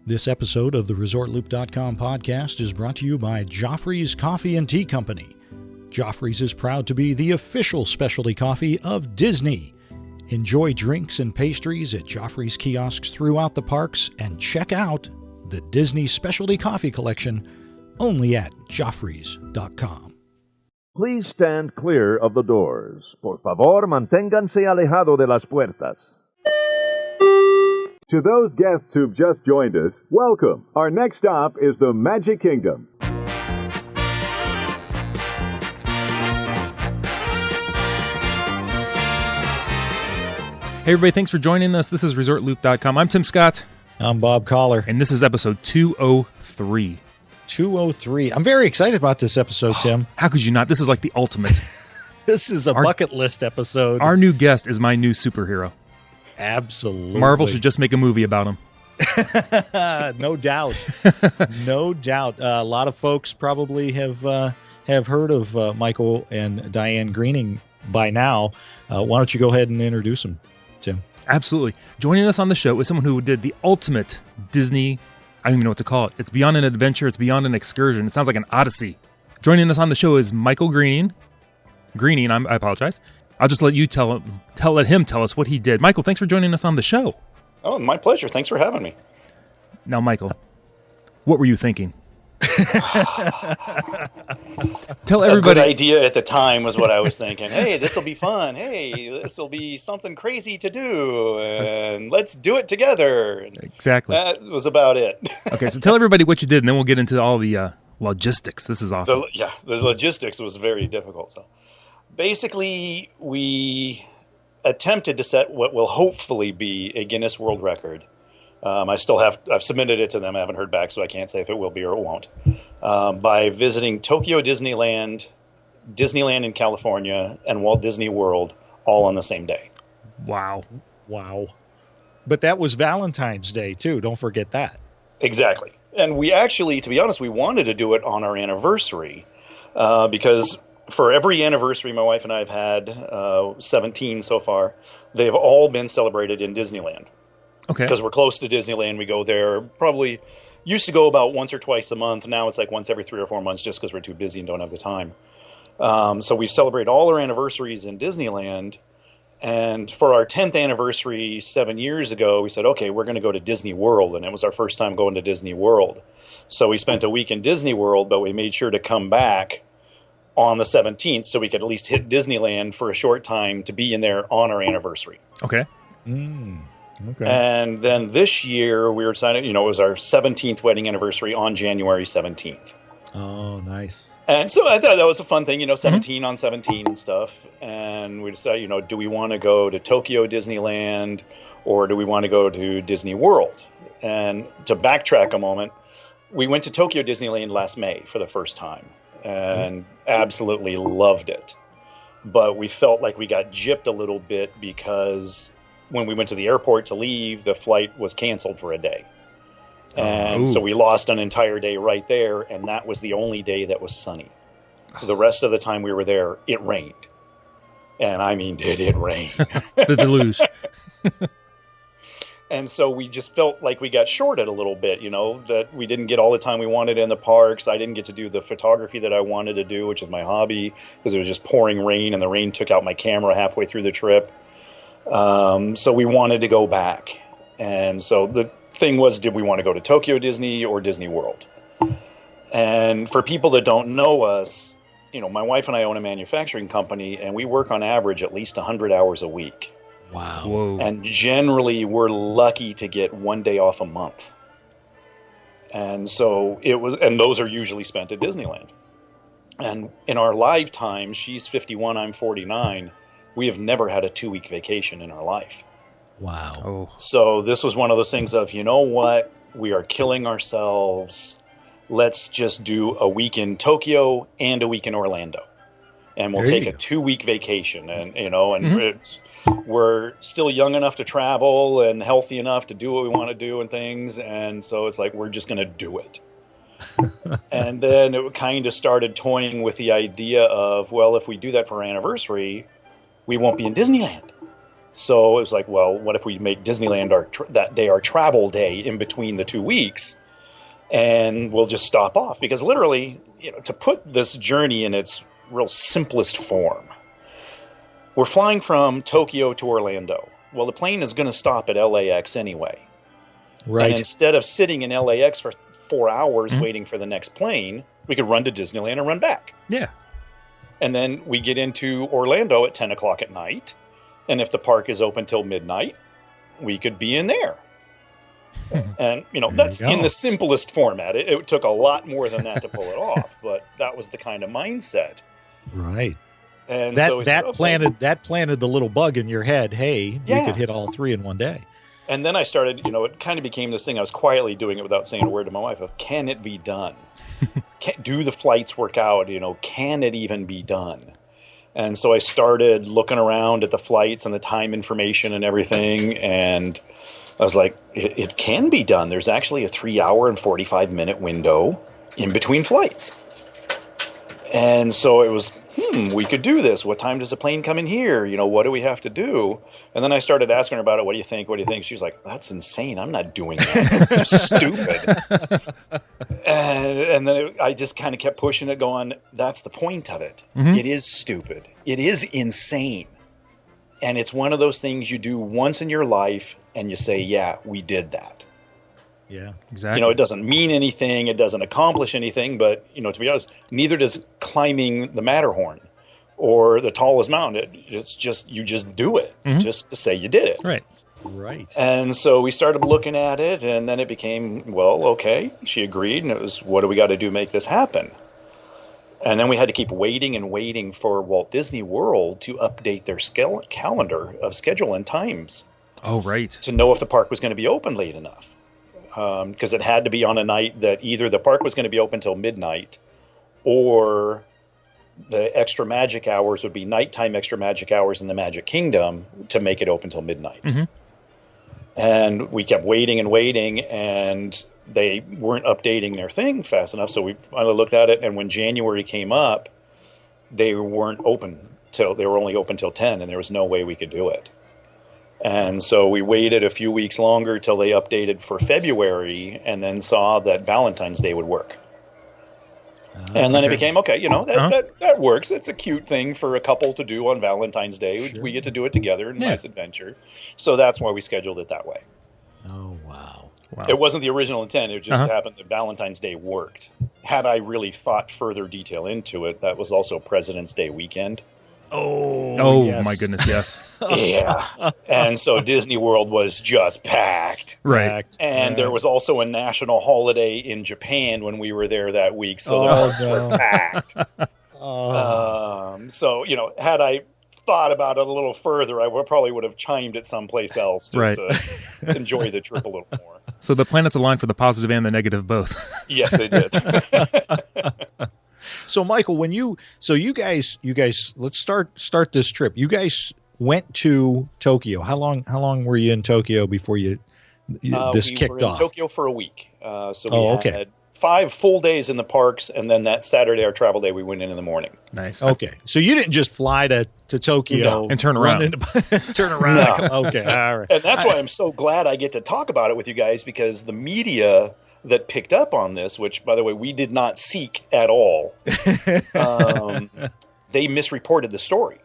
This episode of the ResortLoop.com podcast is brought to you by Joffrey's Coffee and Tea Company. Joffrey's is proud to be the official specialty coffee of Disney. Enjoy drinks and pastries at Joffrey's kiosks throughout the parks and check out the Disney Specialty Coffee Collection only at Joffreys.com. Please stand clear of the doors. Por favor, manténganse alejado de las puertas. To those guests who've just joined us, welcome. Our next stop is the Magic Kingdom. Hey everybody, thanks for joining us. This is ResortLoop.com. I'm Tim Scott. I'm Bob Collar. And this is episode 203. 203. I'm very excited about this episode, Tim. How could you not? This is like the ultimate. This is a bucket list episode. Our new guest is my new superhero. Absolutely. Marvel should just make a movie about him. No doubt. No doubt. A lot of folks probably have heard of Michael and Diane Greening by now. Why don't you go ahead and introduce them, Tim? Absolutely. Joining us on the show is someone who did the ultimate Disney, I don't even know what to call it. It's beyond an adventure. It's beyond an excursion. It sounds like an odyssey. Joining us on the show is Michael Greening. I apologize. I'll just let you let him tell us what he did. Michael, thanks for joining us on the show. Oh, my pleasure. Thanks for having me. Now, Michael, what were you thinking? Tell everybody. A good idea at the time was what I was thinking. Hey, this will be fun. Hey, this will be something crazy to do, and let's do it together. Exactly. That was about it. Okay, so tell everybody what you did, and then we'll get into all the logistics. This is awesome. The logistics was very difficult. So basically, we attempted to set what will hopefully be a Guinness World Record. I've submitted it to them. I haven't heard back, so I can't say if it will be or it won't. By visiting Toyko Disneyland, Disneyland in California, and Walt Disney World all on the same day. Wow. But that was Valentine's Day, too. Don't forget that. Exactly. And we actually, to be honest, we wanted to do it on our anniversary because for every anniversary my wife and I have had, 17 so far, they've all been celebrated in Disneyland. Okay. Because we're close to Disneyland. We go there probably used to go about once or twice a month. Now it's like once every 3 or 4 months just because we're too busy and don't have the time. So we celebrate all our anniversaries in Disneyland. And for our 10th anniversary 7 years ago, we said, okay, we're going to go to Disney World. And it was our first time going to Disney World. So we spent a week in Disney World, but we made sure to come back on the 17th so we could at least hit Disneyland for a short time to be in there on our anniversary. Okay. Okay. And then this year we were deciding, it was our 17th wedding anniversary on January 17th. Oh, nice. And so I thought that was a fun thing, 17 on 17 and stuff. And we decided, do we want to go to Toyko Disneyland or do we want to go to Disney World? And to backtrack a moment, we went to Toyko Disneyland last May for the first time and absolutely loved it. But we felt like we got gypped a little bit because when we went to the airport to leave, the flight was canceled for a day. And so we lost an entire day right there, and that was the only day that was sunny. The rest of the time we were there, it rained. And I mean, did it rain? The deluge. And so we just felt like we got shorted a little bit, that we didn't get all the time we wanted in the parks. I didn't get to do the photography that I wanted to do, which is my hobby, because it was just pouring rain, and the rain took out my camera halfway through the trip. So we wanted to go back. And so the thing was, did we want to go to Toyko Disney or Disney World? And for people that don't know us, my wife and I own a manufacturing company, and we work on average at least 100 hours a week. Wow. Whoa. And generally we're lucky to get 1 day off a month. And so and those are usually spent at Disneyland. And in our lifetime, she's 51, I'm 49. We have never had a 2-week vacation in our life. Wow. Oh. So this was one of those things of, what? We are killing ourselves. Let's just do a week in Tokyo and a week in Orlando. And we'll take a 2-week vacation. And, we're still young enough to travel and healthy enough to do what we want to do and things. And so it's like, we're just going to do it. And then it kind of started toying with the idea of, well, if we do that for our anniversary, we won't be in Disneyland. So it was like, well, what if we make Disneyland that day our travel day in between the 2 weeks, and we'll just stop off? Because literally, to put this journey in its real simplest form, we're flying from Tokyo to Orlando. Well, the plane is going to stop at LAX anyway. Right. And instead of sitting in LAX for 4 hours waiting for the next plane, we could run to Disneyland and run back. Yeah. And then we get into Orlando at 10 o'clock at night. And if the park is open till midnight, we could be in there. And, that's in the simplest format. It took a lot more than that to pull it off, but that was the kind of mindset. Right. And that so that said, planted the little bug in your head. Hey, we could hit all 3 in one day. And then I started, it kind of became this thing. I was quietly doing it without saying a word to my wife of, can it be done? Do the flights work out? Can it even be done? And so I started looking around at the flights and the time information and everything. And I was like, it can be done. There's actually a 3 hour and 45-minute window in between flights. And so it was, we could do this. What time does the plane come in here? What do we have to do? And then I started asking her about it. What do you think? What do you think? She was like, that's insane. I'm not doing that. That's just stupid. And then I just kind of kept pushing it, going, that's the point of it. Mm-hmm. It is stupid. It is insane. And it's one of those things you do once in your life and you say, yeah, we did that. Yeah, exactly. It doesn't mean anything. It doesn't accomplish anything. But, to be honest, neither does climbing the Matterhorn or the tallest mountain. It's just, you just do it just to say you did it. Right. Right. And so we started looking at it, and then it became, well, okay, she agreed. And it was, what do we got to do to make this happen? And then we had to keep waiting and waiting for Walt Disney World to update their calendar of schedule and times. Oh, right. To know if the park was going to be open late enough. Because it had to be on a night that either the park was going to be open till midnight, or the extra magic hours would be nighttime extra magic hours in the Magic Kingdom to make it open till midnight. Mm-hmm. And we kept waiting and waiting, and they weren't updating their thing fast enough. So we finally looked at it, and when January came up, they weren't open they were only open till 10, and there was no way we could do it. And so we waited a few weeks longer till they updated for February, and then saw that Valentine's Day would work. And then it became, okay, that works. It's a cute thing for a couple to do on Valentine's Day. Sure. We get to do it together in nice adventure. So that's why we scheduled it that way. Oh, wow. It wasn't the original intent. It just happened that Valentine's Day worked. Had I really thought further detail into it, that was also President's Day weekend. Oh, yes. My goodness, yes. Yeah. And so Disney World was just packed. Right. And there was also a national holiday in Japan when we were there that week, so the parks were packed. So, had I thought about it a little further, I probably would have chimed it someplace else just to enjoy the trip a little more. So the planets aligned for the positive and the negative both. Yes, they did. So, Michael, you guys, let's start this trip. You guys went to Tokyo. How long were you in Tokyo before this kicked off? We were in Tokyo for a week. So we had 5 full days in the parks, and then that Saturday, our travel day, we went in the morning. Nice. Okay. So you didn't just fly to Tokyo and turn around. Turn around. No. Okay. All right. And that's why I'm so glad I get to talk about it with you guys, because the media that picked up on this, which, by the way, we did not seek at all, they misreported the story.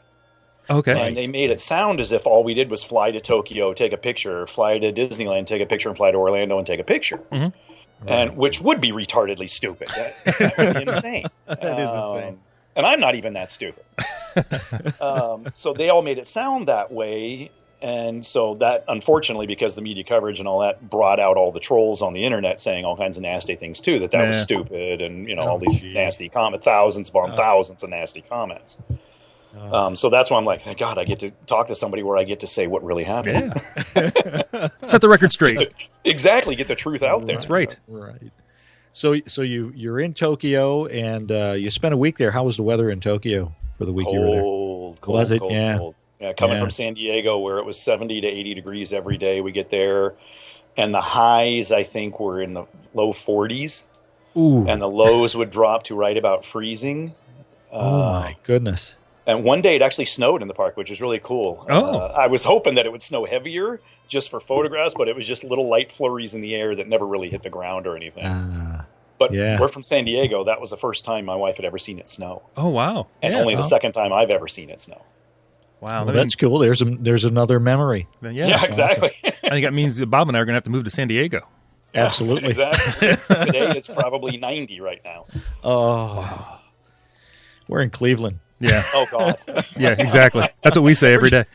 Okay. And they made it sound as if all we did was fly to Tokyo, take a picture, fly to Disneyland, take a picture, and fly to Orlando and take a picture. Mm-hmm. And which would be retardedly stupid. That would be insane. That is insane. And I'm not even that stupid. So they all made it sound that way. And so that, unfortunately, because the media coverage and all that brought out all the trolls on the internet saying all kinds of nasty things too, that was stupid, and all these nasty comments, thousands upon thousands of nasty comments. So that's why I'm like, thank God I get to talk to somebody where I get to say what really happened. Yeah. Set the record straight. Exactly, get the truth out there. That's right. Right. So you're in Tokyo, and you spent a week there. How was the weather in Tokyo for the week you were there? Cold. Was it? Cold, yeah. cold. Yeah, coming from San Diego, where it was 70 to 80 degrees every day, we get there, and the highs, I think, were in the low 40s. Ooh. And the lows would drop to right about freezing. Oh, my goodness. And one day it actually snowed in the park, which is really cool. Oh. I was hoping that it would snow heavier just for photographs, but it was just little light flurries in the air that never really hit the ground or anything. But we're from San Diego. That was the first time my wife had ever seen it snow. Oh, wow. And only the second time I've ever seen it snow. Wow. Well, that's cool. There's another memory. Yeah, exactly. Awesome. I think that means that Bob and I are going to have to move to San Diego. Absolutely. Exactly. Today is probably 90 right now. Oh, wow. We're in Cleveland. Yeah. Oh, God. Yeah, exactly. That's what we say every day.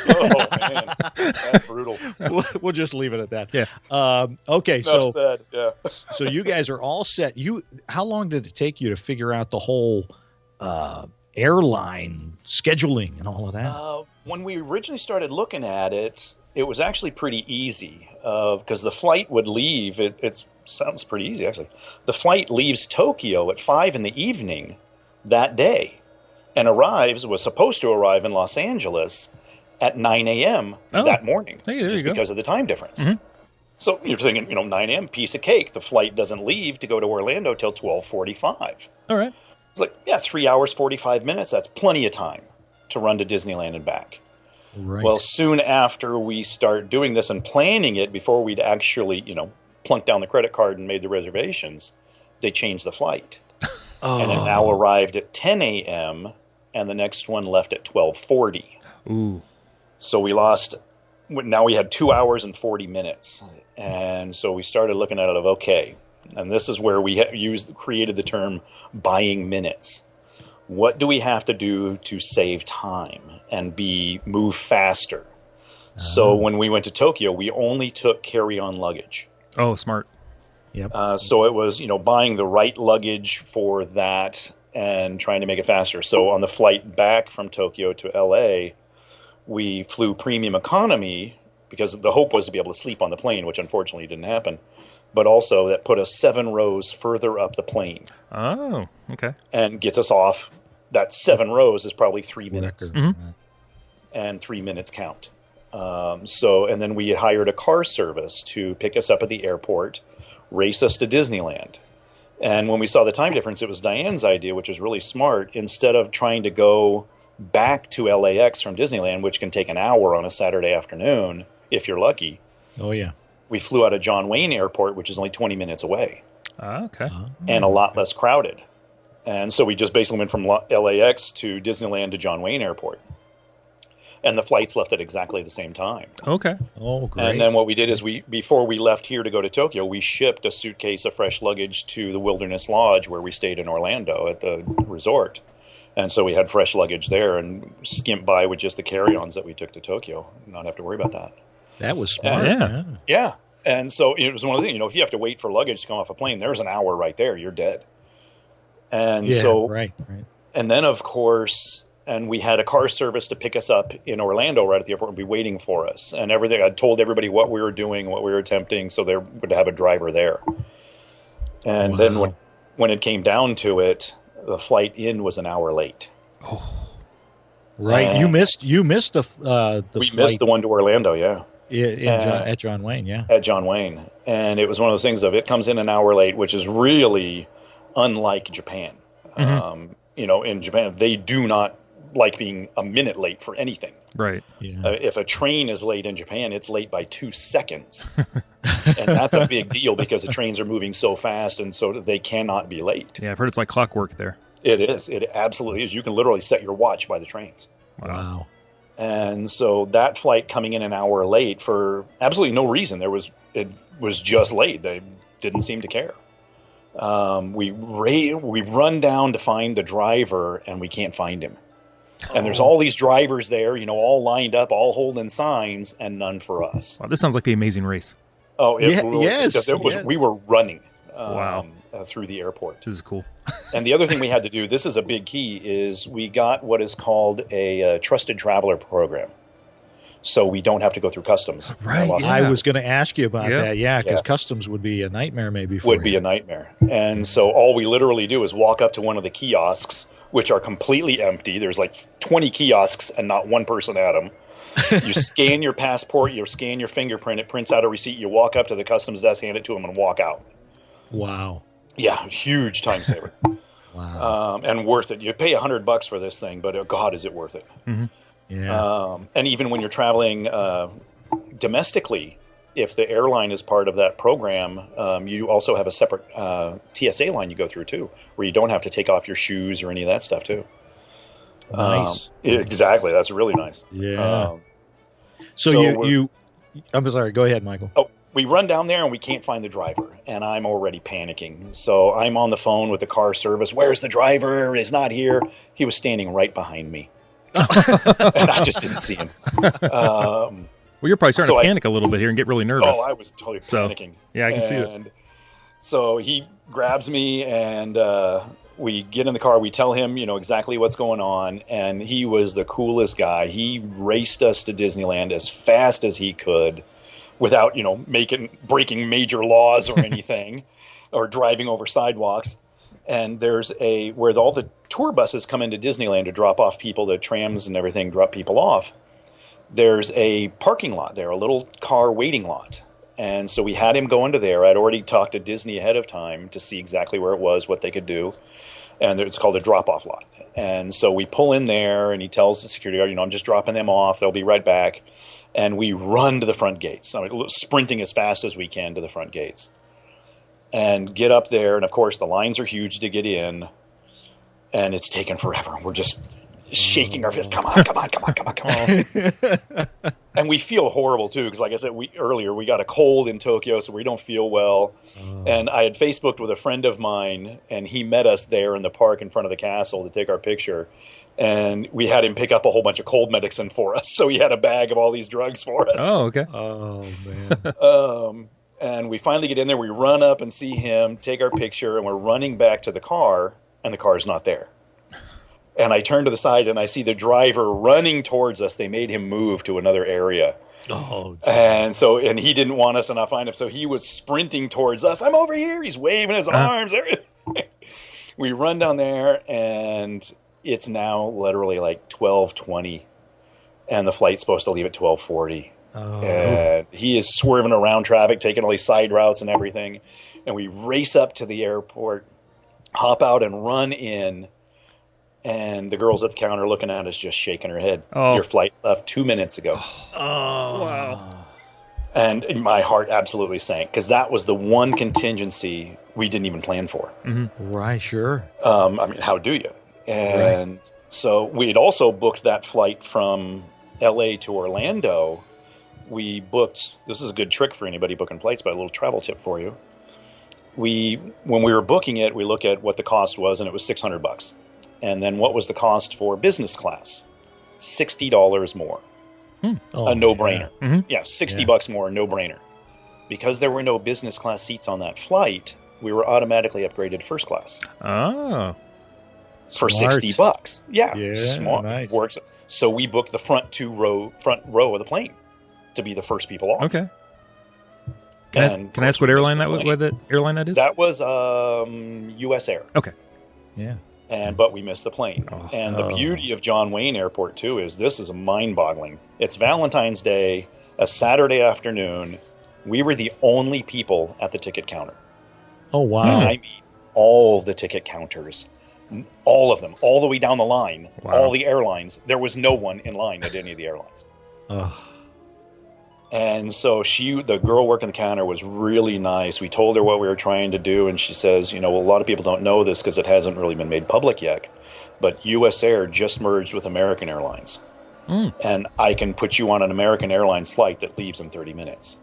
Oh, man. That's brutal. We'll just leave it at that. Yeah. Okay. Enough said. Yeah. So you guys are all set. How long did it take you to figure out the whole airline scheduling and all of that? When we originally started looking at it, it was actually pretty easy because the flight would leave. It sounds pretty easy, actually. The flight leaves Tokyo at 5 p.m. that day and was supposed to arrive in Los Angeles at 9 a.m. that morning, just because of the time difference. Mm-hmm. So you're thinking, 9 a.m., piece of cake. The flight doesn't leave to go to Orlando till 12:45. All right. It's like, 3 hours, 45 minutes. That's plenty of time to run to Disneyland and back. Right. Well, soon after we start doing this and planning it, before we'd actually, plunked down the credit card and made the reservations, they changed the flight. And it now arrived at 10 a.m., and the next one left at 12:40. Ooh. So now we had 2 hours and 40 minutes. And so we started looking at it okay. And this is where we created the term buying minutes. What do we have to do to save time and move faster? So when we went to Tokyo, we only took carry-on luggage. Oh, smart. Yep. So it was, buying the right luggage for that and trying to make it faster. So on the flight back from Tokyo to LA, we flew premium economy because the hope was to be able to sleep on the plane, which unfortunately didn't happen. But also that put us 7 rows further up the plane. Oh, okay. And gets us off. That 7 rows is probably 3 minutes. Mm-hmm. And 3 minutes count. And then we hired a car service to pick us up at the airport, race us to Disneyland. And when we saw the time difference, it was Diane's idea, which was really smart. Instead of trying to go back to LAX from Disneyland, which can take an hour on a Saturday afternoon, if you're lucky. Oh, yeah. We flew out of John Wayne Airport, which is only 20 minutes away. Okay. And a lot less crowded. And so we just basically went from LAX to Disneyland to John Wayne Airport. And the flights left at exactly the same time. Okay. Oh, great. And then what we did is before we left here to go to Tokyo, we shipped a suitcase of fresh luggage to the Wilderness Lodge where we stayed in Orlando at the resort. And so we had fresh luggage there and skimped by with just the carry-ons that we took to Tokyo. Not have to worry about that. That was smart. Yeah. And so it was one of the things, if you have to wait for luggage to come off a plane, there's an hour right there. You're dead. And right. And then, of course, and we had a car service to pick us up in Orlando right at the airport and be waiting for us. And everything, I told everybody what we were doing, what we were attempting, so they would have a driver there. And then when it came down to it, the flight in was an hour late. Oh, right. And you missed the we flight. Missed the one to Orlando, yeah. At John Wayne, yeah. At John Wayne. And it was one of those things of it comes in an hour late, which is really unlike Japan. Mm-hmm. In Japan, they do not like being a minute late for anything. Right. Yeah. If a train is late in Japan, it's late by 2 seconds. And that's a big deal because the trains are moving so fast and so they cannot be late. Yeah, I've heard it's like clockwork there. It is. It absolutely is. You can literally set your watch by the trains. Wow. And so that flight coming in an hour late for absolutely no reason. It was just late. They didn't seem to care. We run down to find the driver and we can't find him. And there's all these drivers there, all lined up, all holding signs, and none for us. Wow, this sounds like The Amazing Race. Oh, yes. We were running through the airport. This is cool. And the other thing we had to do, this is a big key, is we got what is called a trusted traveler program. So we don't have to go through customs. Right. I was going to ask you about that. Yeah, because Yeah. customs would be a nightmare maybe for Would be a nightmare. And so all we literally do is walk up to one of the kiosks, which are completely empty. There's like 20 kiosks and not one person at them. You scan your passport, you scan your fingerprint, it prints out a receipt. You walk up to the customs desk, hand it to them, and walk out. Wow. Yeah, huge time saver. Wow. And worth it. You pay $100 for this thing, but God, is it worth it? Mm-hmm. Yeah. And even when you're traveling domestically, if the airline is part of that program, you also have a separate TSA line you go through too, where you don't have to take off your shoes or any of that stuff too. Nice. Exactly. That's really nice. Yeah. So I'm sorry. Go ahead, Michael. Oh, we run down there and we can't find the driver, and I'm already panicking. So I'm on the phone with the car service. Where's the driver? He's not here. He was standing right behind me, and I just didn't see him. Well, you're probably starting to panic a little bit here and get really nervous. Oh, I was totally panicking. Yeah, I can see it. So he grabs me, and we get in the car. We tell him, exactly what's going on, and he was the coolest guy. He raced us to Disneyland as fast as he could, without breaking major laws or anything, or driving over sidewalks. And there's where all the tour buses come into Disneyland to drop off people, the trams and everything drop people off. There's a parking lot there, a little car waiting lot. And so we had him go into there. I'd already talked to Disney ahead of time to see exactly where it was, what they could do. And it's called a drop-off lot. And so we pull in there, and he tells the security guard, I'm just dropping them off. They'll be right back. And we run to the front gates, sprinting as fast as we can to the front gates. And get up there, and of course the lines are huge to get in. And it's taken forever. We're just shaking our fists. Come on. And we feel horrible too, because like I said earlier, we got a cold in Tokyo, so we don't feel well. And I had Facebooked with a friend of mine, and he met us there in the park in front of the castle to take our picture. And we had him pick up a whole bunch of cold medicine for us. So he had a bag of all these drugs for us. Oh, okay. Oh, man. And we finally get in there. We run up and see him, take our picture, and we're running back to the car, and the car's not there. And I turn to the side, and I see the driver running towards us. They made him move to another area. Oh, and he didn't want us to not find him. So he was sprinting towards us. I'm over here. He's waving his arms. We run down there, and it's now literally like 12:20, and the flight's supposed to leave at 12:40. And he is swerving around traffic, taking all these side routes and everything. And we race up to the airport, hop out and run in. And the girl's at the counter looking at us, just shaking her head. Oh. Your flight left 2 minutes ago. Oh, wow. And my heart absolutely sank, because that was the one contingency we didn't even plan for. Mm-hmm. Right, sure. How do you? And so we had also booked that flight from L.A. to Orlando. We booked, this is a good trick for anybody booking flights, but a little travel tip for you. When we were booking it, we looked at what the cost was, and it was $600. And then what was the cost for business class? $60 more. A no-brainer. Yeah, mm-hmm. $60 more, no-brainer. Because there were no business class seats on that flight, we were automatically upgraded first class. Oh. For $60. Yeah, smart. Nice. Works. So we booked the front row of the plane to be the first people off. Okay. Can I ask what airline that is? That was US Air. Okay. Yeah. But we missed the plane. And the beauty of John Wayne Airport, too, is this is mind-boggling. It's Valentine's Day, a Saturday afternoon. We were the only people at the ticket counter. Oh, wow. And I mean all the ticket counters. All of them. All the way down the line. Wow. All the airlines. There was no one in line at any of the airlines. And so the girl working the counter was really nice. We told her what we were trying to do, and she says, a lot of people don't know this because it hasn't really been made public yet, but US Air just merged with American Airlines. And I can put you on an American Airlines flight that leaves in 30 minutes.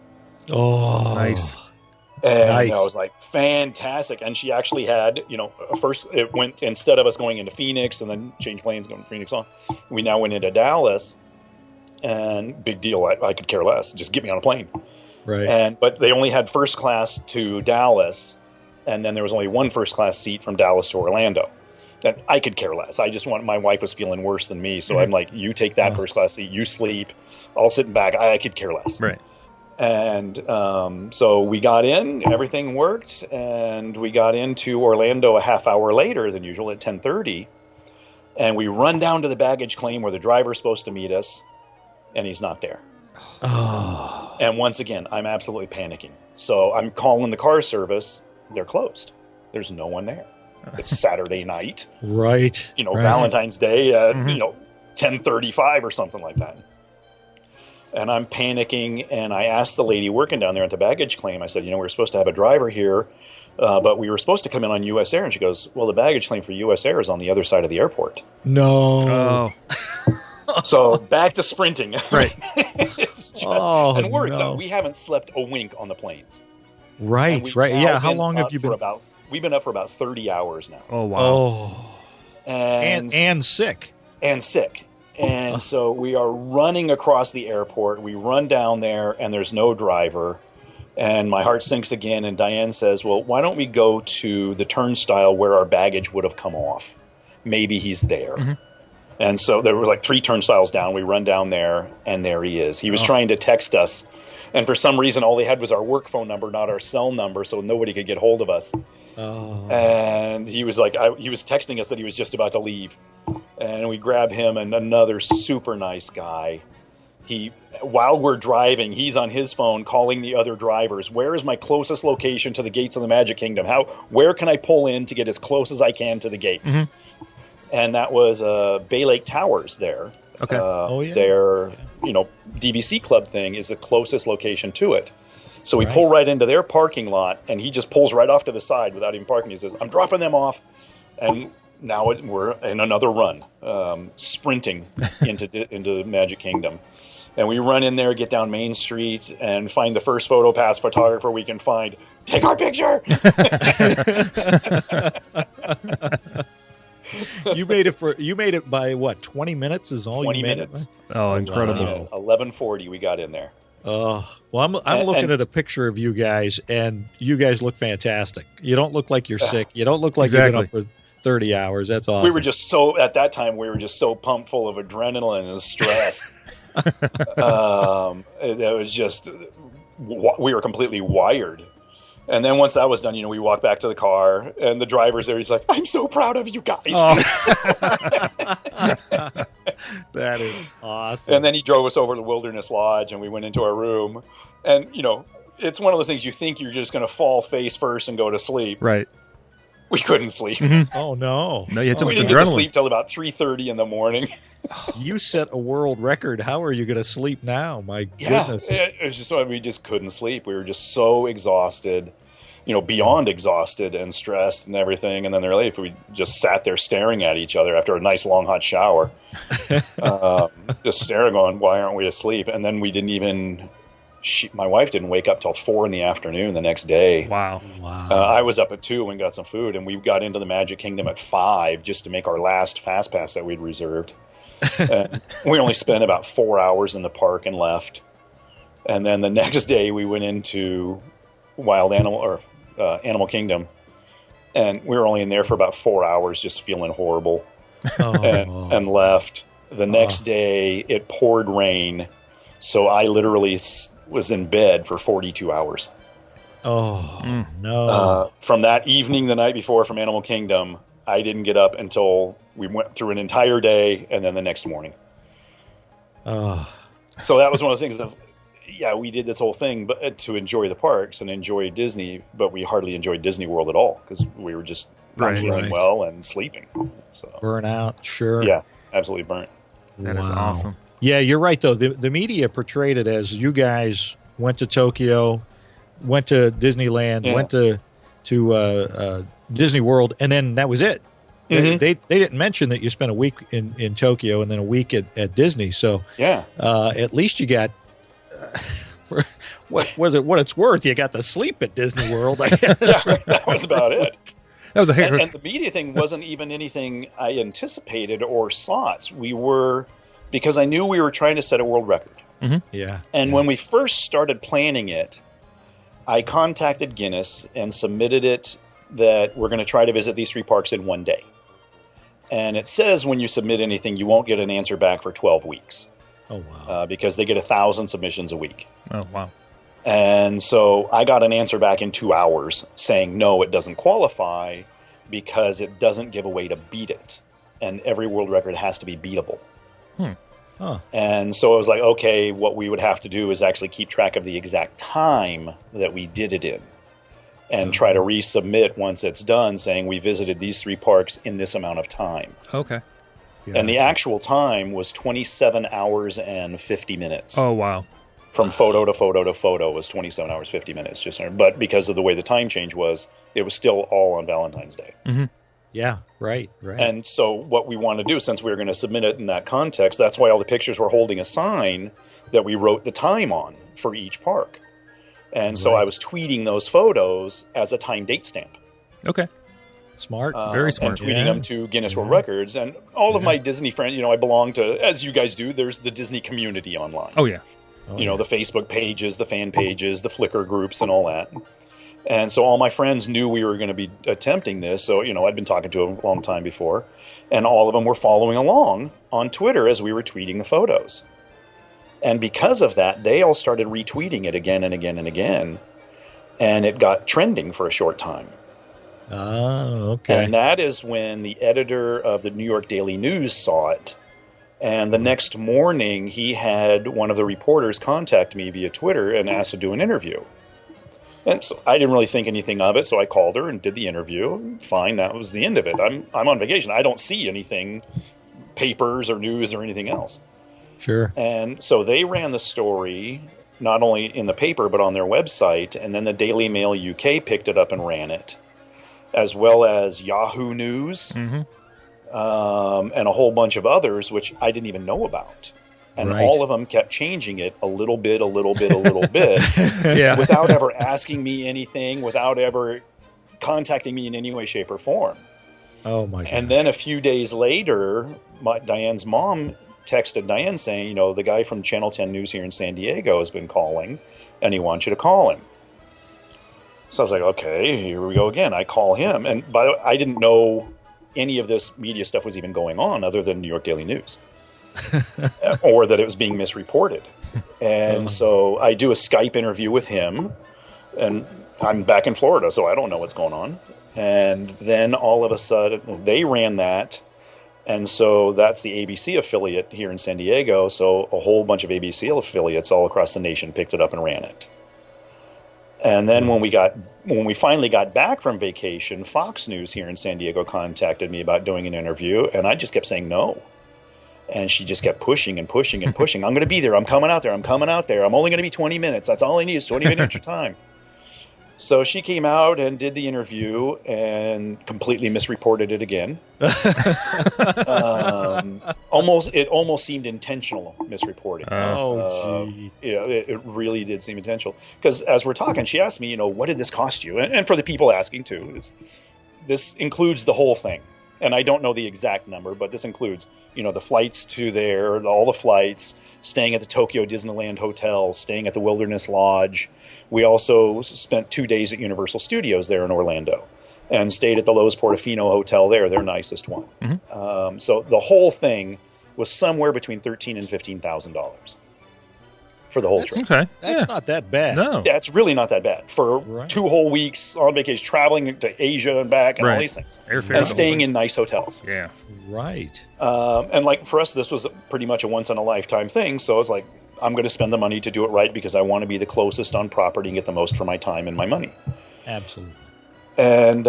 Oh, nice. And nice. I was like, fantastic. And she actually had, first it went, instead of us going into Phoenix and then change planes, going to Phoenix on, we now went into Dallas. And big deal, I could care less. Just get me on a plane. Right. But they only had first class to Dallas, and then there was only one first class seat from Dallas to Orlando. And I could care less. My wife was feeling worse than me, so I'm like, you take that first class seat, you sleep, I'll sit in back. I could care less. Right. And so we got in, everything worked, and we got into Orlando a half hour later than usual at 10:30, and we run down to the baggage claim where the driver's supposed to meet us. And he's not there. Oh. And once again, I'm absolutely panicking. So I'm calling the car service. They're closed. There's no one there. It's Saturday night. Right. Right. Valentine's Day at, 10:35 or something like that. And I'm panicking, and I asked the lady working down there at the baggage claim, I said, we're supposed to have a driver here, but we were supposed to come in on U.S. Air. And she goes, well, the baggage claim for U.S. Air is on the other side of the airport. No. So back to sprinting. Right. And we're exhausted. We haven't slept a wink on the planes. Right, right. Yeah, how long have you been? We've been up for about 30 hours now. Oh, wow. Oh. And sick. And sick. And so we are running across the airport. We run down there, and there's no driver. And my heart sinks again, and Diane says, well, why don't we go to the turnstile where our baggage would have come off? Maybe he's there. Mm-hmm. And so there were like 3 turnstiles down. We run down there, and there he is. He was trying to text us. And for some reason, all they had was our work phone number, not our cell number, so nobody could get hold of us. Oh. And he was he was texting us that he was just about to leave. And we grab him, and another super nice guy. While we're driving, he's on his phone calling the other drivers. Where is my closest location to the gates of the Magic Kingdom? Where can I pull in to get as close as I can to the gates? Mm-hmm. And that was Bay Lake Towers there. Okay. Their DVC Club thing is the closest location to it. So we pull right into their parking lot, and he just pulls right off to the side without even parking. He says, I'm dropping them off. And now we're in another run, sprinting into Magic Kingdom. And we run in there, get down Main Street, and find the first PhotoPass photographer we can find. Take our picture! You made it by what, 20 minutes is all 20 you made minutes. It? Oh, incredible. Wow. 11:40 we got in there. Well, I'm looking at a picture of you guys, and you guys look fantastic. You don't look like you're sick. You don't look like you've been up for 30 hours. That's awesome. We were just at that time, we were just so pumped full of adrenaline and stress. It was just, we were completely wired. And then once that was done, we walked back to the car, and the driver's there. He's like, I'm so proud of you guys. Oh. That is awesome. And then he drove us over to Wilderness Lodge, and we went into our room. And, it's one of those things you think you're just going to fall face first and go to sleep. Right. We couldn't sleep. Mm-hmm. Oh, no. No, you had too much adrenaline. We didn't get to sleep till about 3:30 in the morning. You set a world record. How are you going to sleep now? My goodness. It was just, we just couldn't sleep. We were just so exhausted, beyond exhausted and stressed and everything. And then they're like, we just sat there staring at each other after a nice long hot shower, just staring going, why aren't we asleep? And then we didn't even... my wife didn't wake up till 4 p.m. the next day. Wow. I was up at 2 and got some food, and we got into the Magic Kingdom at 5 just to make our last Fast Pass that we'd reserved. We only spent about 4 hours in the park and left. And then the next day we went into Animal Kingdom, and we were only in there for about 4 hours just feeling horrible. And left. The next day it poured rain, so I literally was in bed for 42 hours. Oh, no. From that evening the night before from Animal Kingdom, I didn't get up until we went through an entire day and then the next morning. So that was one of those things that, we did this whole thing but to enjoy the parks and enjoy Disney, but we hardly enjoyed Disney World at all because we were just not feeling well and sleeping. So burnout, sure. Yeah, absolutely burnt. That is awesome. Yeah, you're right, though. The media portrayed it as you guys went to Tokyo, went to Disneyland, went to Disney World, and then that was it. Mm-hmm. They didn't mention that you spent a week in Tokyo and then a week at Disney. So at least you got, for what it's worth, you got to sleep at Disney World. I guess. That was about it. That was and the media thing wasn't even anything I anticipated or sought. Because I knew we were trying to set a world record. Mm-hmm. Yeah. And when we first started planning it, I contacted Guinness and submitted it that we're going to try to visit these 3 parks in 1 day. And it says when you submit anything, you won't get an answer back for 12 weeks. Oh, wow. Because they get 1,000 submissions a week. Oh, wow. And so I got an answer back in 2 hours saying, no, it doesn't qualify because it doesn't give a way to beat it. And every world record has to be beatable. And so I was like, okay, what we would have to do is actually keep track of the exact time that we did it in. and try to resubmit once it's done, saying we visited these 3 parks in this amount of time. Okay. And the actual time was 27 hours and 50 minutes. Oh, wow. From photo to photo to photo was 27 hours, 50 minutes. But because of the way the time change was, it was still all on Valentine's Day. Mm-hmm. Yeah, right. And so what we want to do, since we were going to submit it in that context, that's why all the pictures were holding a sign that we wrote the time on for each park. And so I was tweeting those photos as a time date stamp. Okay. Smart. Very smart. And tweeting them to Guinness World Records. And all of my Disney friends, I belong to, as you guys do, there's the Disney community online. Oh, yeah. The Facebook pages, the fan pages, the Flickr groups, and all that. And so all my friends knew we were going to be attempting this. So, I'd been talking to them a long time before. And all of them were following along on Twitter as we were tweeting the photos. And because of that, they all started retweeting it again and again and again. And it got trending for a short time. Oh, okay. And that is when the editor of the New York Daily News saw it. And the next morning, he had one of the reporters contact me via Twitter and asked to do an interview. And so I didn't really think anything of it, so I called her and did the interview. Fine, that was the end of it. I'm on vacation. I don't see anything, papers or news or anything else. Sure. And so they ran the story not only in the paper but on their website, and then the Daily Mail UK picked it up and ran it, as well as Yahoo News, and a whole bunch of others which I didn't even know about. And all of them kept changing it a little bit, without ever asking me anything, without ever contacting me in any way, shape, or form. Oh, my God. And then a few days later, Diane's mom texted Diane saying, the guy from Channel 10 News here in San Diego has been calling, and he wants you to call him. So I was like, okay, here we go again. I call him. And by the way, I didn't know any of this media stuff was even going on other than New York Daily News. Or that it was being misreported. And so I do a Skype interview with him, and I'm back in Florida, so I don't know what's going on. And then all of a sudden, they ran that. And so that's the ABC affiliate here in San Diego. So a whole bunch of ABC affiliates all across the nation picked it up and ran it. And then when we finally got back from vacation, Fox News here in San Diego contacted me about doing an interview, and I just kept saying no. And she just kept pushing and pushing and pushing. I'm going to be there. I'm coming out there. I'm only going to be 20 minutes. That's all I need is 20 minutes of time. So she came out and did the interview and completely misreported it again. It almost seemed intentional misreporting. Gee. It really did seem intentional. Because as we're talking, she asked me, what did this cost you? And for the people asking too, this includes the whole thing. And I don't know the exact number, but this includes, the flights to there, all the flights, staying at the Toyko Disneyland Hotel, staying at the Wilderness Lodge. We also spent 2 days at Universal Studios there in Orlando and stayed at the Lowe's Portofino Hotel there, their nicest one. Mm-hmm. So the whole thing was somewhere between $13,000 and $15,000 for the whole trip. Okay. That's not that bad. No. That's really not that bad for 2 whole weeks on vacation, traveling to Asia and back and all these things. Airfare and staying in nice hotels. Yeah. Right. And like for us, this was pretty much a once in a lifetime thing. So I was like, I'm going to spend the money to do it right because I want to be the closest on property and get the most for my time and my money. Absolutely. And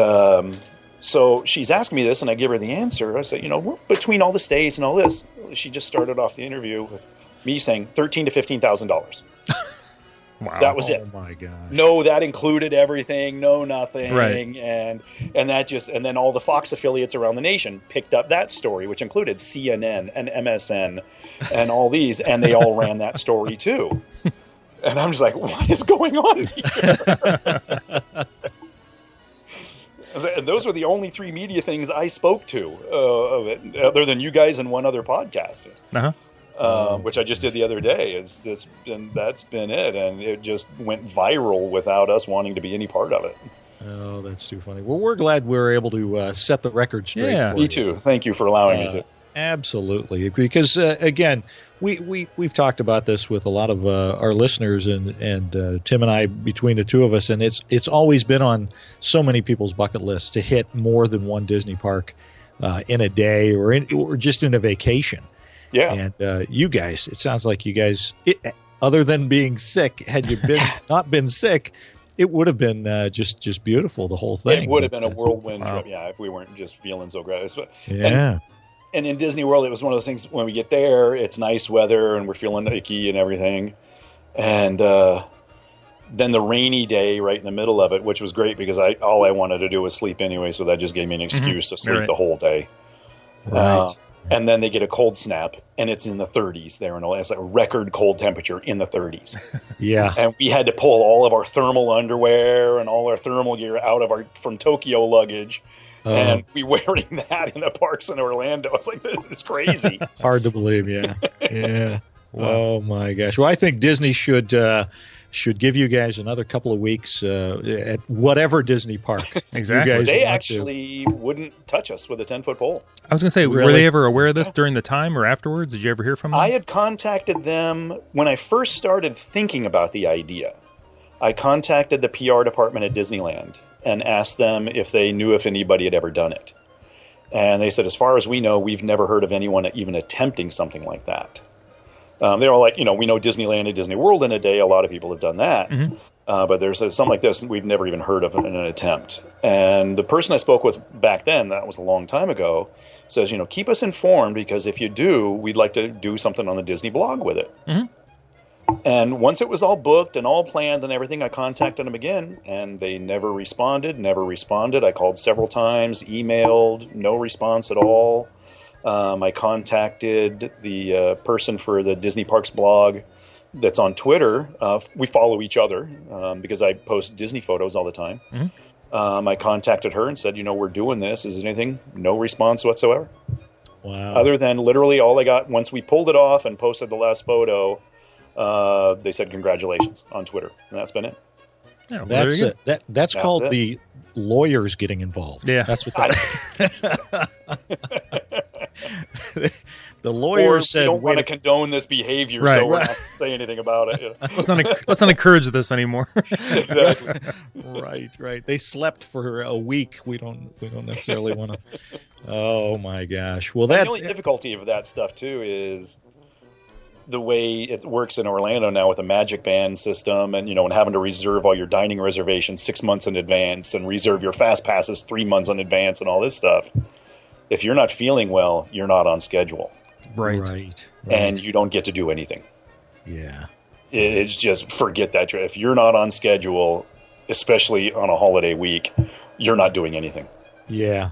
so she's asking me this, and I give her the answer. I said, between all the stays and all this, she just started off the interview with me saying $13,000 to $15,000. Wow. That was it. Oh my gosh. No, that included everything. No, nothing. Right. And then all the Fox affiliates around the nation picked up that story, which included CNN and MSN and all these, and they all ran that story too. And I'm just like, what is going on here? And those were the only 3 media things I spoke to of it, other than you guys and one other podcast. Which I just did the other day. That's been it, and it just went viral without us wanting to be any part of it. Oh, that's too funny. Well, we're glad we were able to set the record straight. Yeah, me too. Thank you for allowing me to. Absolutely, because again, we've talked about this with a lot of our listeners, and Tim and I, between the two of us, and it's always been on so many people's bucket lists to hit more than one Disney park in a day or just in a vacation. Yeah. And you guys, it sounds like you guys, other than being sick, had you not been sick, it would have been just beautiful, the whole thing. It would have been a whirlwind trip, if we weren't just feeling so great. Yeah. And in Disney World, it was one of those things, when we get there, it's nice weather and we're feeling icky and everything. And then the rainy day right in the middle of it, which was great because all I wanted to do was sleep anyway, so that just gave me an excuse to sleep the whole day. Right. And then they get a cold snap, and it's in the 30s there, and it's like a record cold temperature in the 30s. Yeah. And we had to pull all of our thermal underwear and all our thermal gear out of from Tokyo luggage. And we wearing that in the parks in Orlando. It's like, this is crazy. Hard to believe, yeah. Yeah. Wow. Oh, my gosh. Well, I think Disney should give you guys another couple of weeks at whatever Disney park. Exactly. They actually wouldn't touch us with a 10-foot pole. I was going to say, Really? were they ever aware of this during the time or afterwards? Did you ever hear from them? I had contacted them when I first started thinking about the idea. I contacted the PR department at Disneyland and asked them if they knew if anybody had ever done it. And they said, as far as we know, we've never heard of anyone even attempting something like that. They were like, we know Disneyland and Disney World in a day. A lot of people have done that. Mm-hmm. But there's something like this we've never even heard of in an attempt. And the person I spoke with back then, that was a long time ago, says, keep us informed, because if you do, we'd like to do something on the Disney blog with it. Mm-hmm. And once it was all booked and all planned and everything, I contacted them again, and they never responded. I called several times, emailed, no response at all. I contacted the person for the Disney Parks blog that's on Twitter. We follow each other because I post Disney photos all the time. Mm-hmm. I contacted her and said, we're doing this. Is there anything? No response whatsoever. Wow. Other than literally all I got, once we pulled it off and posted the last photo, they said congratulations on Twitter. And that's been it. Yeah, well, That's there you go. that's called it. the lawyers getting involved. Yeah. That's what that the Or lawyers we said, don't want to wait, condone this behavior, Right. so we're not going to say anything about it. Let's not encourage this anymore. Exactly. right. They slept for a week. We don't necessarily want to. Oh my gosh. Well, The only difficulty of that stuff too is the way it works in Orlando now with a Magic Band system, and and having to reserve all your dining reservations 6 months in advance and reserve your fast passes 3 months in advance and all this stuff. If you're not feeling well, you're not on schedule, right. and you don't get to do anything. Yeah. It's just forget that trip. If you're not on schedule, especially on a holiday week, you're not doing anything. Yeah.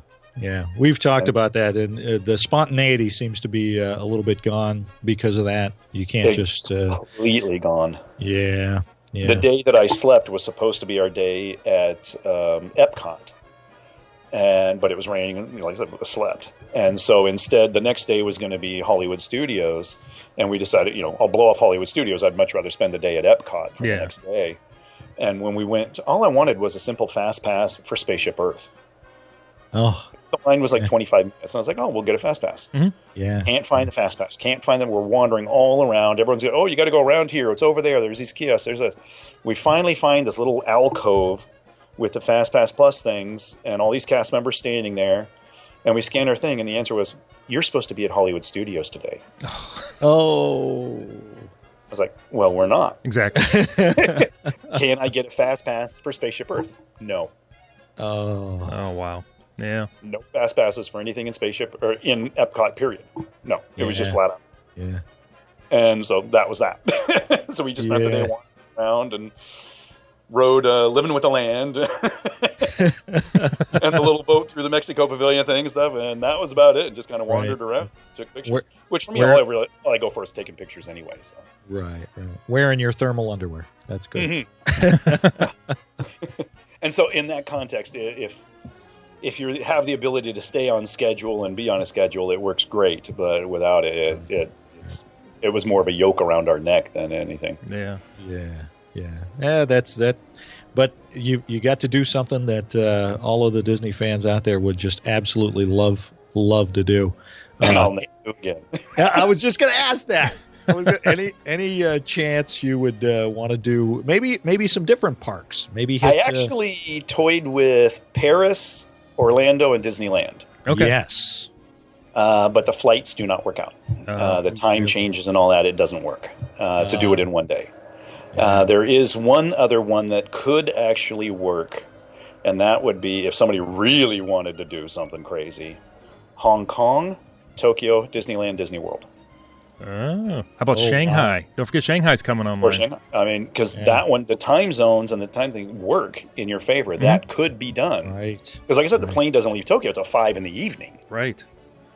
We've talked about that, and the spontaneity seems to be a little bit gone because of that. You can't just completely gone. Yeah. The day that I slept was supposed to be our day at Epcot, but it was raining. Like I said, I slept, and so instead, the next day was going to be Hollywood Studios, and we decided, I'll blow off Hollywood Studios. I'd much rather spend the day at Epcot for the next day. And when we went, all I wanted was a simple fast pass for Spaceship Earth. Oh. The line was like 25 minutes. And I was like, we'll get a fast pass. Mm-hmm. Yeah. Can't find the fast pass. Can't find them. We're wandering all around. Everyone's going, you got to go around here. It's over there. There's these kiosks. There's this. We finally find this little alcove with the Fast Pass Plus things and all these cast members standing there. And we scanned our thing, and the answer was, you're supposed to be at Hollywood Studios today. Oh. I was like, well, we're not. Exactly. Can I get a fast pass for Spaceship Earth? No. Oh, wow. Yeah. No fast passes for anything in Spaceship or in Epcot, period. No, it was just flat out. Yeah. And so that was that. So we just spent the day wandering around and rode Living with the Land and the little boat through the Mexico Pavilion thing and stuff. And that was about it. And just kind of wandered around, took pictures. Which for me, all I go for is taking pictures anyway. So. Right. Wearing your thermal underwear. That's good. Mm-hmm. And so in that context, if you have the ability to stay on schedule and be on a schedule, it works great. But without it, it was more of a yoke around our neck than anything. Yeah. Yeah, that's that. But you got to do something that all of the Disney fans out there would just absolutely love to do. And I'll never do it again. I was just going to ask that. Any chance you would want to do maybe some different parks? Maybe hit, I actually toyed with Paris, Orlando, and Disneyland. Okay. Yes. But the flights do not work out. The time changes and all that, it doesn't work to do it in one day. There is one other one that could actually work, and that would be if somebody really wanted to do something crazy. Hong Kong, Tokyo, Disneyland, Disney World. Oh, how about Shanghai? Wow. Don't forget Shanghai's coming online. Or Shanghai. I mean, because that one, the time zones and the time thing work in your favor. Mm-hmm. That could be done. Right. Because like I said, the plane doesn't leave Tokyo until 5 in the evening. Right.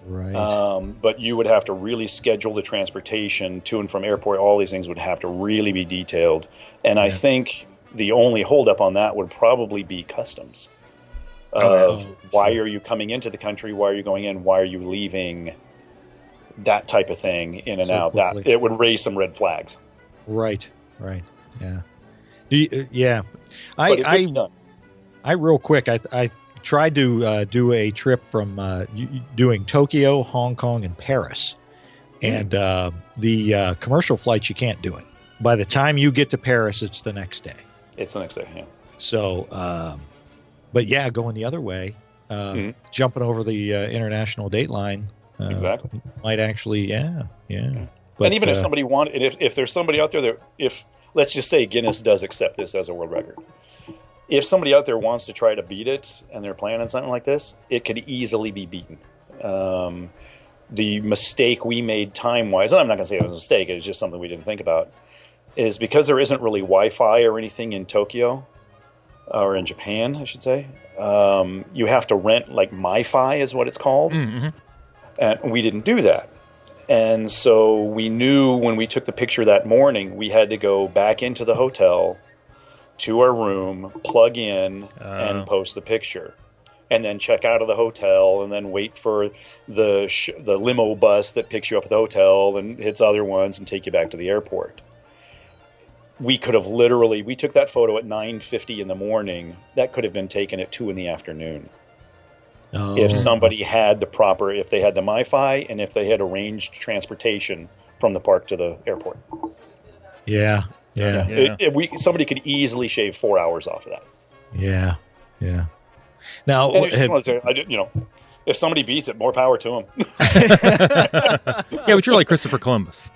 But you would have to really schedule the transportation to and from airport. All these things would have to really be detailed. And I think the only holdup on that would probably be customs. Why are you coming into the country? Why are you going in? Why are you leaving? That type of thing, in and out. Quickly. That it would raise some red flags. Right. Yeah. I real quick. I tried to do a trip from doing Tokyo, Hong Kong, and Paris, and the commercial flights you can't do it. By the time you get to Paris, it's the next day. It's the next day. Yeah. So, but yeah, going the other way, jumping over the international date line. Exactly. Might actually, yeah. But, and even if somebody wanted, if there's somebody out there that, if let's just say Guinness does accept this as a world record, if somebody out there wants to try to beat it and they're planning something like this, it could easily be beaten. The mistake we made time-wise, and I'm not going to say it was a mistake, it was just something we didn't think about, is because there isn't really Wi-Fi or anything in Tokyo, or in Japan, I should say, you have to rent, like, MiFi is what it's called. Mm-hmm. And we didn't do that. And so we knew when we took the picture that morning, we had to go back into the hotel to our room, plug in, and post the picture. And then check out of the hotel and then wait for the limo bus that picks you up at the hotel and hits other ones and take you back to the airport. We could have we took that photo at 9:50 in the morning. That could have been taken at 2 in the afternoon. If somebody had if they had the MiFi and if they had arranged transportation from the park to the airport. Yeah. Somebody could easily shave 4 hours off of that. Yeah. Now, if somebody beats it, more power to them. Yeah, but you're like Christopher Columbus.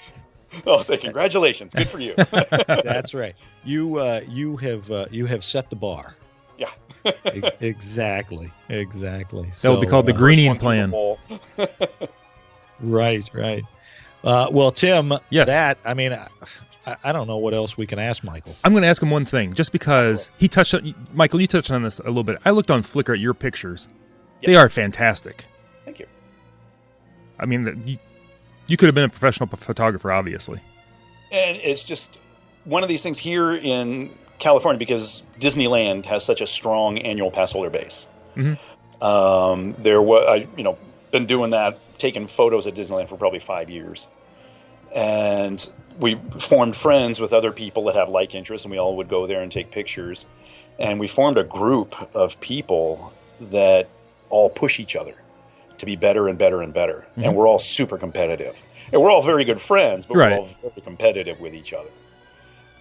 I'll say congratulations, good for you. That's right. You have set the bar. Yeah. Exactly. That would be called the Greening Plan. Right. Well, Tim, yes. I don't know what else we can ask Michael. I'm going to ask him one thing, just because Michael, you touched on this a little bit. I looked on Flickr at your pictures. Yep. They are fantastic. Thank you. I mean, you could have been a professional photographer, obviously. And it's just one of these things here in California, because Disneyland has such a strong annual pass holder base. Mm-hmm. Been doing that, taking photos at Disneyland for probably 5 years, and we formed friends with other people that have like interests, and we all would go there and take pictures. And we formed a group of people that all push each other to be better and better and better. Mm-hmm. And we're all super competitive, and we're all very good friends, but we're all very competitive with each other.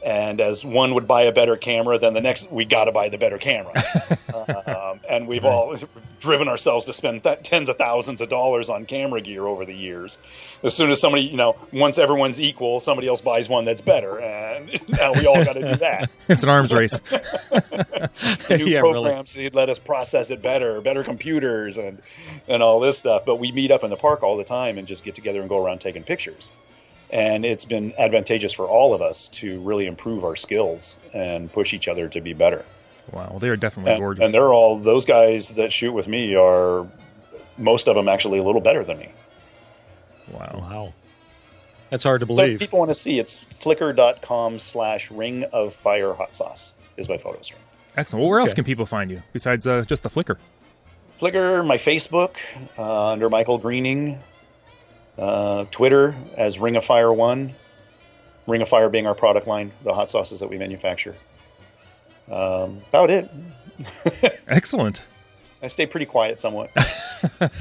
And as one would buy a better camera, then the next, we got to buy the better camera. And we've all driven ourselves to spend tens of thousands of dollars on camera gear over the years. As soon as somebody, once everyone's equal, somebody else buys one that's better. And now we all got to do that. It's an arms race. New programs that let us process it better computers and all this stuff. But we meet up in the park all the time and just get together and go around taking pictures. And it's been advantageous for all of us to really improve our skills and push each other to be better. Wow, well, they are definitely gorgeous. And those guys that shoot with me are, most of them actually a little better than me. Wow. That's hard to believe. But if people want to see, it's flickr.com/Ring of Fire Hot Sauce is my photo stream. Excellent. Well, where else can people find you besides just the Flickr? Flickr, my Facebook, under Michael Greening. Twitter as Ring of Fire 1. Ring of Fire being our product line, the hot sauces that we manufacture. About it. Excellent. I stay pretty quiet somewhat.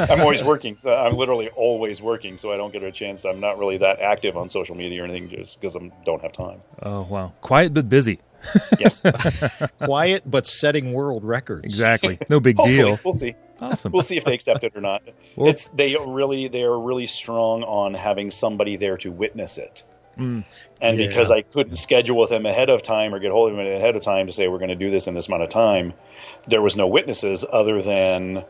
I'm always working. So I'm literally always working, so I don't get a chance. I'm not really that active on social media or anything just because I don't have time. Oh, wow. Quiet but busy. Yes. Quiet but setting world records. Exactly. No big deal. We'll see. Awesome. We'll see if they accept it or not. They are really strong on having somebody there to witness it. And because I couldn't schedule with him ahead of time or get hold of him ahead of time to say we're going to do this in this amount of time, there was no witnesses other than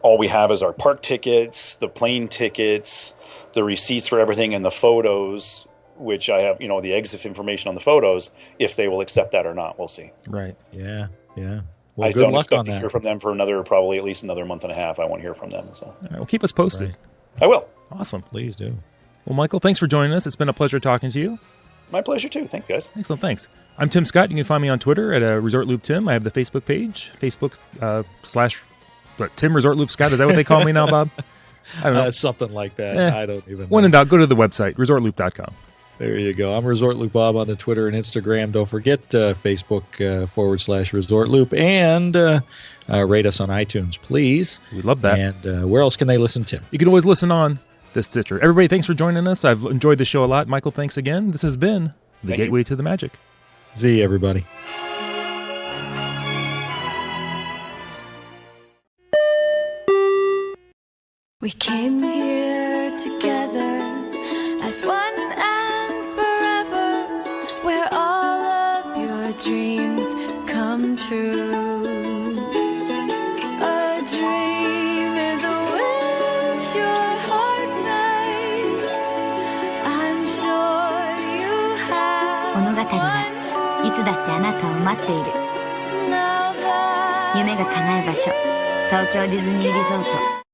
all we have is our park tickets, the plane tickets, the receipts for everything, and the photos, which I have, the exit information on the photos. If they will accept that or not, we'll see. Right. Yeah. Well, I good don't luck expect on to that. hear from them for probably at least another month and a half. I won't hear from them. So All right, well, keep us posted. Right. I will. Awesome. Please do. Well, Michael, thanks for joining us. It's been a pleasure talking to you. My pleasure too. Thanks, guys. Excellent. Thanks. I'm Tim Scott. You can find me on Twitter at Resort Loop Tim. I have the Facebook page, Facebook / Tim Resort Loop Scott. Is that what they call me now, Bob? I don't know. Something like that. I don't even know. When in doubt, go to the website, ResortLoop.com. There you go. I'm Resort Loop Bob on the Twitter and Instagram. Don't forget Facebook / Resort Loop, and rate us on iTunes, please. We love that. And where else can they listen, Tim? You can always listen on the Stitcher. Everybody, thanks for joining us. I've enjoyed the show a lot. Michael, thanks again. This has been the Thank Gateway you. to the Magic. See you, everybody. We came here together as one and forever, where all of your dreams come true. A dream is a wish your heart makes. I'm sure you have 物語はいつだってあなたを待っている。 now that 夢が叶う場所、東京ディズニーリゾート。